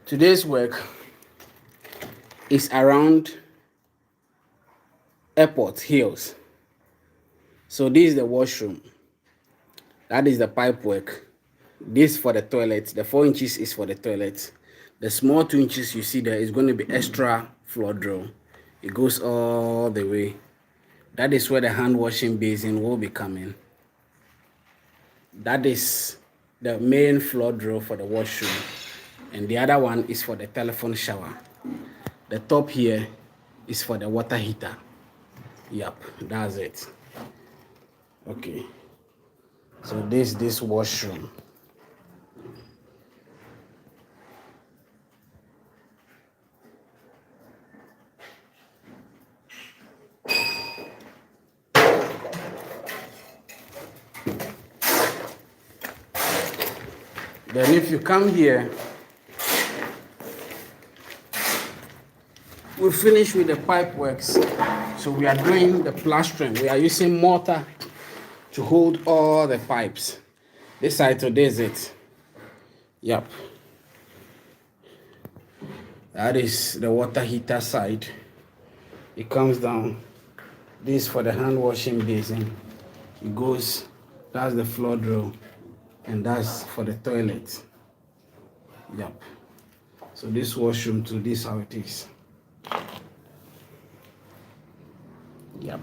Today's work is around Airport Hills. So this is the washroom. That is the pipe work. This for the toilet. The 4 inches is for the toilet. The small 2 inches you see there is going to be extra floor drill. It goes all the way. That is where the hand washing basin will be coming. That is the main floor drill for the washroom. And the other one is for the telephone shower. The top here is for the water heater. Yep, that's it. Okay. So this washroom. Then if you come here, we finish with the pipe works. So we are doing the plastering. We are using mortar to hold all the pipes. This side today is it. Yep. That is the water heater side. It comes down. This for the hand washing basin. It goes, that's the floor drill. And that's for the toilet. Yep. So this washroom too, this how it is. Yep.